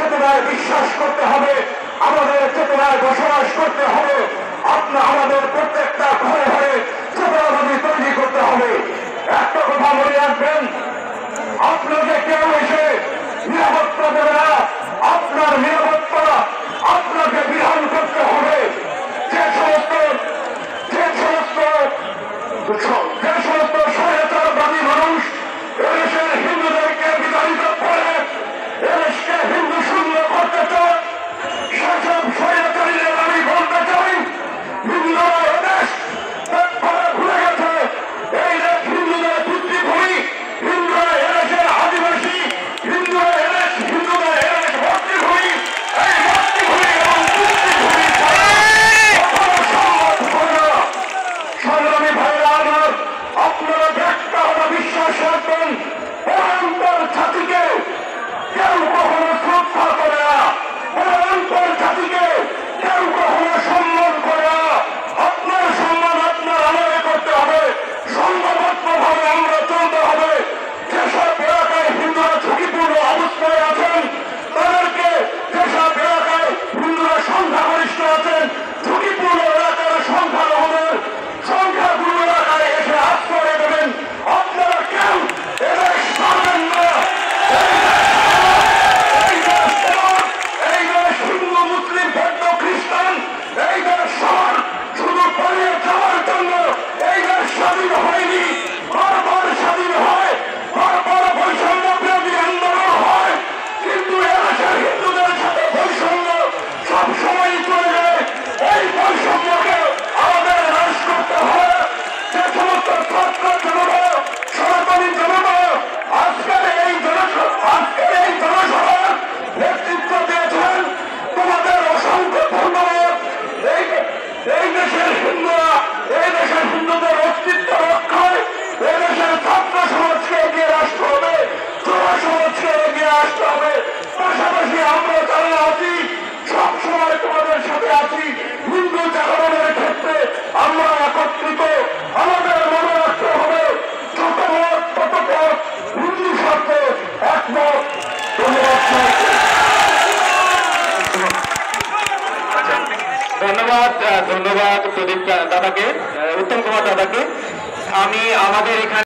চেতনায় বিশ্বাস করতে হবে, আমাদের চেতনায় বসবাস করতে হবে। আমাদের প্রত্যেকটা ঘরে ঘরে চেতনাবাদী তৈরি করতে হবে। একটা কথা মনে রাখবেন, আপনাকে কেউ এসে নিরাপত্তা দেবে না। আপনার নিরাপত্তা আপনাকে বিধান করতে হবে। যে সমস্ত স্বৈরাচারবাদী মানুষ এদেশের হিন্দুদেরকে বিতাড়িত করে এদেশকে হিন্দু শূন্য করতে চায়, সেসব স্বৈরাচারীদের আমি বলতে চাই, হিন্দুরা এদেশ ভুলে গেছে। এই দেশ হিন্দুদের পিতৃভূমি, হিন্দুরা এদেশের আদিবাসী, হিন্দুদের এদেশ ভর্তিভূমি। এই ভর্তিভূমি এবং পিতৃভূমি সংগ্রামী ভাইরা আমার, আপনারা একটা কথা বিশ্বাস রাখবেন, অন্তর জাতিকে কেউ কখনো শ্রদ্ধা করে না, অন্তর জাতিকে কেউ কখনো সম্মান করে না। আপনার সম্মান আপনার আমাদের করতে হবে, সংঘবদ্ধভাবে আমরা চলতে হবে। যেসব এলাকায় হিন্দুরা ঝুঁকিপূর্ণ অবস্থায় আছেন তাদেরকে, যেসব এলাকায় হিন্দুরা সংখ্যাগরিষ্ঠ আছেন, ঝুঁকিপূর্ণ এলাকার সংখ্যালঘুদের সংখ্যাগুরু এলাকায় এসে আশ্রয় দেবেন। আপনারা কেউ এদেশ ছাড়বেন না। এই দেশ হিন্দু, মুসলিম, বৌদ্ধ, খ্রিস্টান, এই দেশ সবার শুধু পালিয়ে যাওয়ার জন্য এই দেশ স্বাধীন হয়নি। বারবার স্বাধীন হয়, বারবার বৈষম্য বিরোধী আন্দোলন হয়, কিন্তু এদেশের হিন্দুদের সাথে বৈষম্য সবসময় চলে যায়। এই বৈষম্যকে আমাদের হ্রাস করতে হবে। যে সমস্ত ছাত্র জনতা, সনাতনী জনতা আজকের এই জনসভার নেতৃত্ব দিয়েছেন, তোমাদের অসংখ্য ধন্যবাদ। এই দেশের হিন্দুরা, এই দেশের হিন্দুদের অস্তিত্ব রক্ষায় এই দেশের ছাত্র সমাজকে এগিয়ে আসতে হবে, যুব সমাজকে এগিয়ে আসতে হবে। পাশাপাশি আমরা যারা আছি সবসময় তোমাদের সাথে আছি। হিন্দু জাগরণের ক্ষেত্রে আমরা একত্রিত। আমাদের মনে রাখতে হবে যত মত তত পথ, হিন্দু স্বার্থে একমত। ধন্যবাদ। ধন্যবাদ প্রদীপ দাদাকে, উত্তম কুমার দাদাকে। আমি আমাদের এখানে